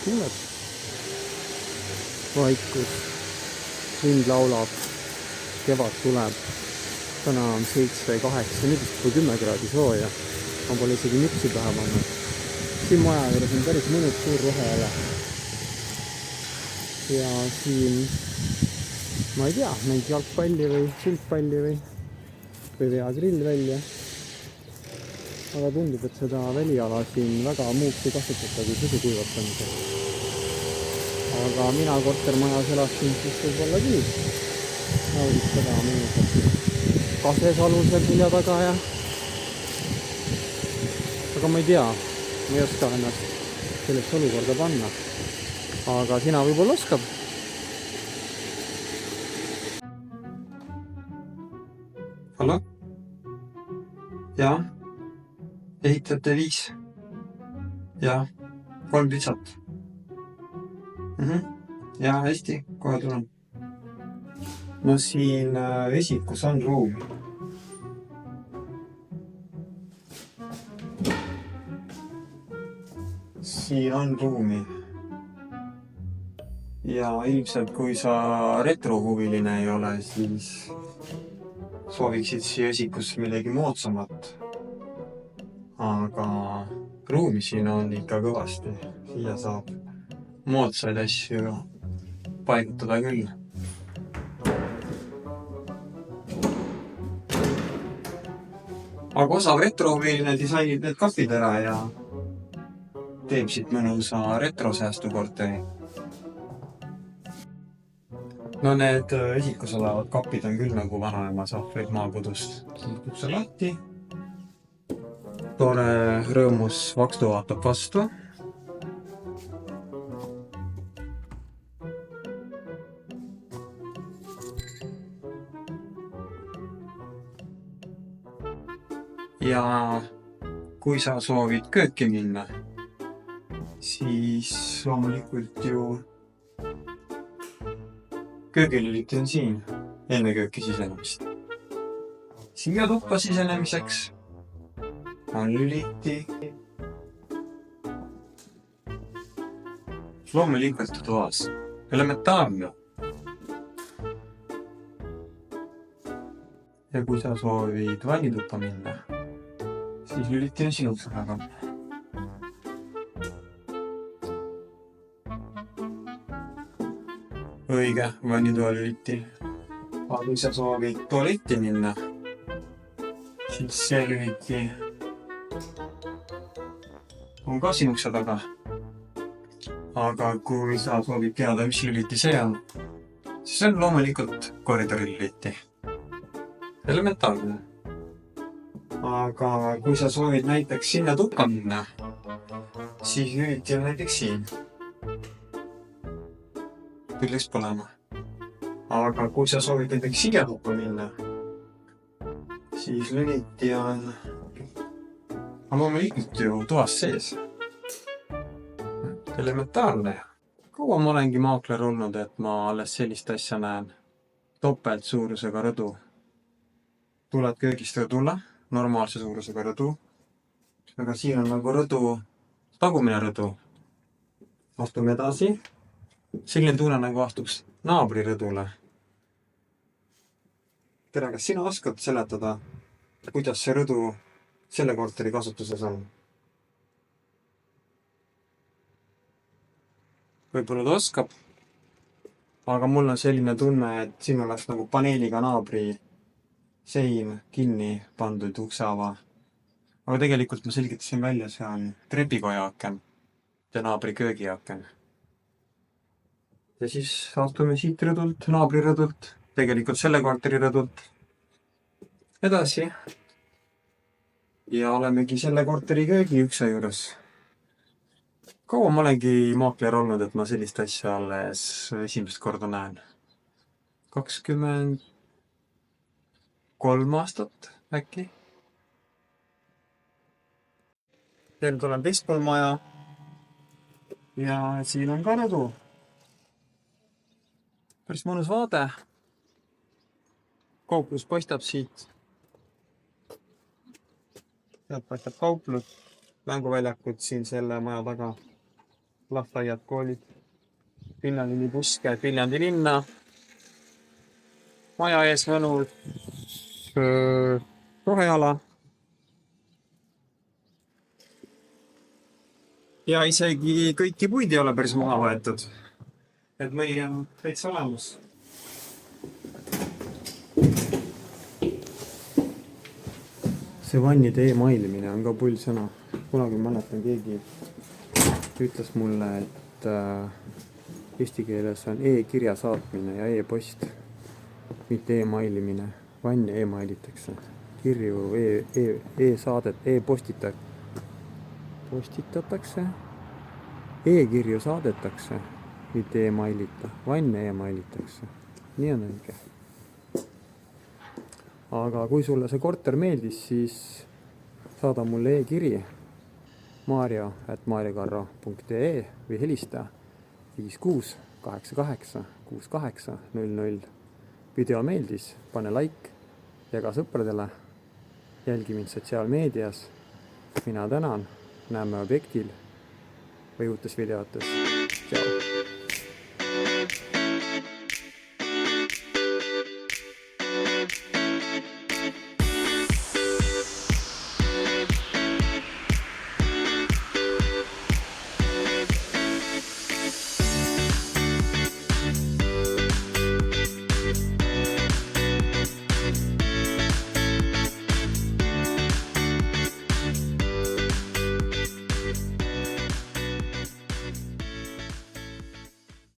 kuuled? Vaikus, lind laulab, kevad tuleb. Täna on 7 või 8, nüüd vist juba 10 kraadi sooja. Ma pole isegi mütsi pähe pannud. Siin maja juures on päris mõnus suur roheala. Ja siin, ma ei tea, mängib jalgpalli või sulgpalli või vea grill välja. Aga tundub, et seda väliala siin väga muuks ei kasutata kui susu kuivatamisel. Aga mina kortermajas elasin siis võib-olla küll. Naudis seda mõnusat kases alusel külja taga ja... Aga ma ei tea, ma ei oska ennast sellist olukorda panna. Aga sina võib-olla oskab. Hallo? Jaa? Ehitate 5? Jaa, 3 pitsat. Jaa, hästi, kohe tulen. No siin esikus on ruum. Siin on ruumi. Ja ilmselt kui sa retrohuviline ei ole, siis sooviksid siia esikusse millegi moodsamat. Aga ruumi siin on ikka kõvasti. Siia saab moodsaid asju paigutada küll. Aga osav retrohuviline disainib need kapid ära ja teeb siit mõnusa retrosäästu korteri. No need esikus olevad kapid on küll nagu vanaema sahvrid maakodust. Siit ukse lahti. Tore rõõmus vakstu vaatab vastu. Ja kui sa soovid kööki minna, siis loomulikult ju köögilüliti on siin enne kööki sisenemist. Siia tuppa sisenemiseks on lüliti. Loomulikult toas. Elementaarne. Ja kui sa soovid vannituppa minna, siis lüliti on sinu sõnaga. Õige, vannitoa lüliti. Aga kui sa soovid tualetti minna, siis see lüliti on ka sinu ukse taga. Aga kui sa soovid teada, mis lüliti see on, siis on loomulikult koridori lüliti. Elementaarne. Aga kui sa soovid näiteks sinna tuppa minna, siis lüliti on näiteks siin. Külleks põlema. Aga kui sa soovid näiteks siia tuppa minna, siis lüliti on loomulikult ju toas sees. Elementaarne. Kaua ma olengi maakler olnud, et ma alles sellist asja näen. Topelt suurusega rõdu. Tuled köögist rõdule, normaalse suurusega rõdu. Aga siin on nagu rõdu, tagumine rõdu. Astume edasi. Selline tunne nagu astuks naabri rõdule. Tere, kas sina oskad seletada, kuidas see rõdu selle korteri kasutuses on? Võib-olla ta oskab. Aga mul on selline tunne, et siin oleks nagu paneeliga naabri sein kinni pandud ukseava. Aga tegelikult ma selgitasin välja, see on trepikoja aken ja naabri köögi aken. Ja siis astume siit rõdult, naabri rõdult, tegelikult selle korteri rõdult edasi. Ja olemegi selle korteri köögi ukse juures. Kaua ma olengi maakler olnud, et ma sellist asja alles esimest korda näen? 23 aastat äkki. Veel tulen teistpool maja. Ja siin on ka rõdu. Päris mõnus vaade. Kauplus paistab siit. Sealt paistab kauplus. Mänguväljakud siin selle maja taga. lasteaiad, koolid. Viljandi buss käib Viljandi linna. Maja ees Võnul. Roheala. Ja isegi kõiki puid ei ole päris maha võetud. Et mõni on täitsa olemas. See vannide e-mailimine on ka pull sõna. Kunagi mäletan, keegi ütles mulle, et eesti keeles on e-kirja saatmine ja e-post, mitte e-mailimine. Vanne e-mailitakse. Kirju e-saadet, postitatakse, e-kirju saadetakse, mitte e-mailita. Vanne e-mailitakse. Nii on õige. Aga kui sulle see korter meeldis, siis saada mulle e-kiri mario@mariokarro.ee või helista 56 88 68 00. Video meeldis, pane like, jaga sõpradele, jälgi mind sotsiaalmeedias. Mina tänan, näeme objektil või uutes videotes.